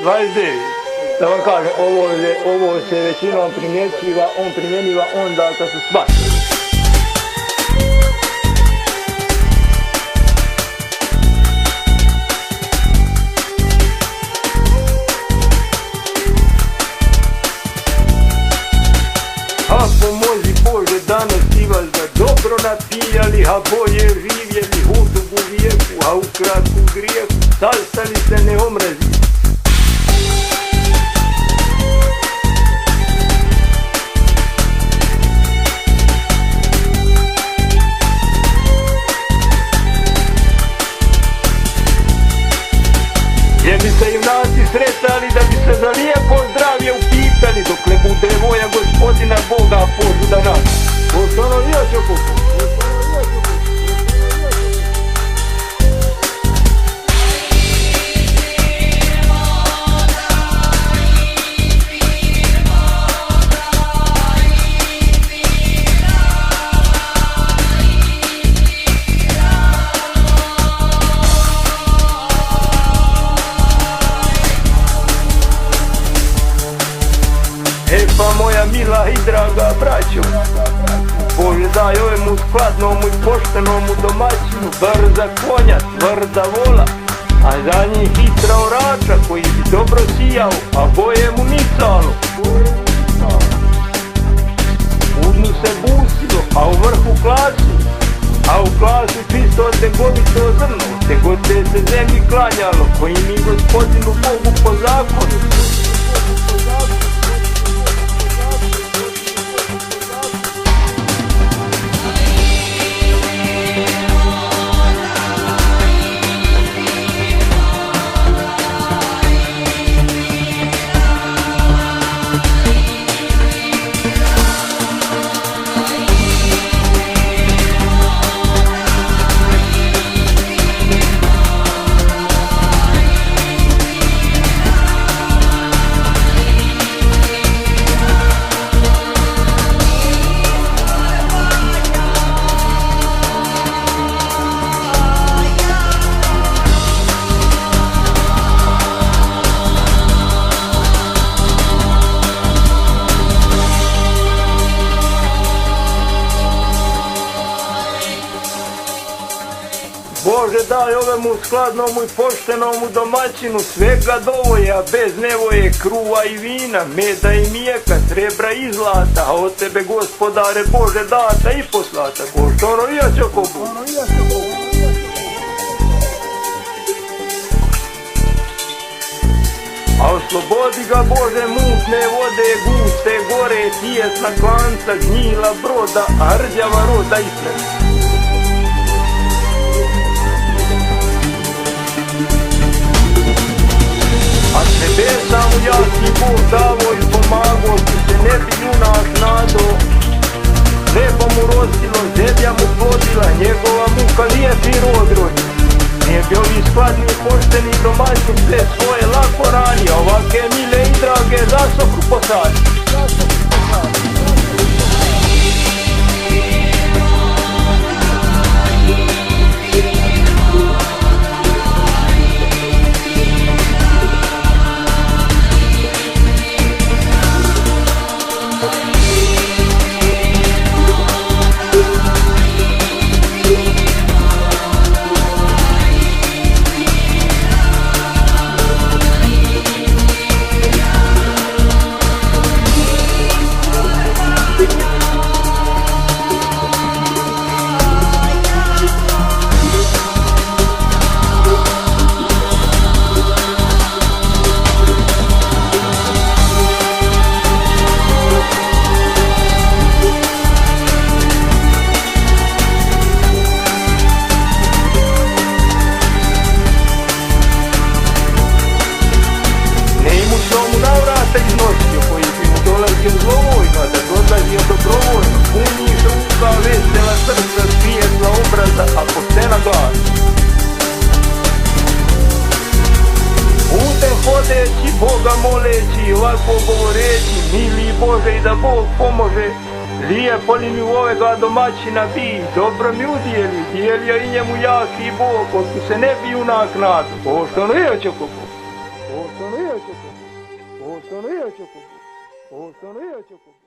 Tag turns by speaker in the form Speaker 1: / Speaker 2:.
Speaker 1: 29. Da vam kažem, ovo se većinom primjenjiva onda kad su svašali. A pomozi Bože danas i vas da dobro napijali, a bolje živjeli u dugu vijeku, a u kratku grijehu sastali se ne omrezi. Gdje bi se junaci sretali da bi se za lijepo zdravlje upitali, dok ne bude volja Gospodina Boga pođu da nas. Ostano liječe kupu. Pa moja mila i draga braćo, Bože daj ovemu skladnomu i poštenomu domaćinu brza konja, tvrda vola, a za njih hitra orača koji bi dobro sijao, a boje mu nicalo. Udnu se busilo, a u vrhu klasu, a u klasu čisto tegovito zrno, tegote se zemlji klanjalo, koji mi Gospodinu Bogu po zakonu. Bože daj ovemu skladnomu i poštenomu domaćinu svega dovoje, a bez nevoje kruva i vina, meda i mlijeka, srebra i zlata, a od tebe Gospodare Bože data i poslata. Pošteno i Čokobu. A oslobodi ga Bože mutne vode, guste gore, tijesna klanca, gnjila broda, a rđava roda ispred. A nebesa mu jasni Bog davo i pomago, ti se ne bi junak nado. Nebo mu rostilo, zemlja mu plodila, njegova muka lijepi rod rodio. Nije bi ovi skladni i pošteni domaćni sve svoje lako rani, a ovake mile i drage zasokru posadi. Iznosio koji bi mu dolazio zlovojno, a da dolazio dobrovoljno, punih ruka, vesela srca, svijetla obraza, a poštena glasa. Putem hodeći, Boga moleći, ovako govoreći, mili Bože i da Bog pomože, lijepo li mi u ovega domaćina bi, dobro mi udijeli, dijelio i njemu jaki Bog, otku se ne bi junak nadu, pošteno je Čokobu. Otono ya chokobo. Otono ya chokobo. Otono ya chokobo.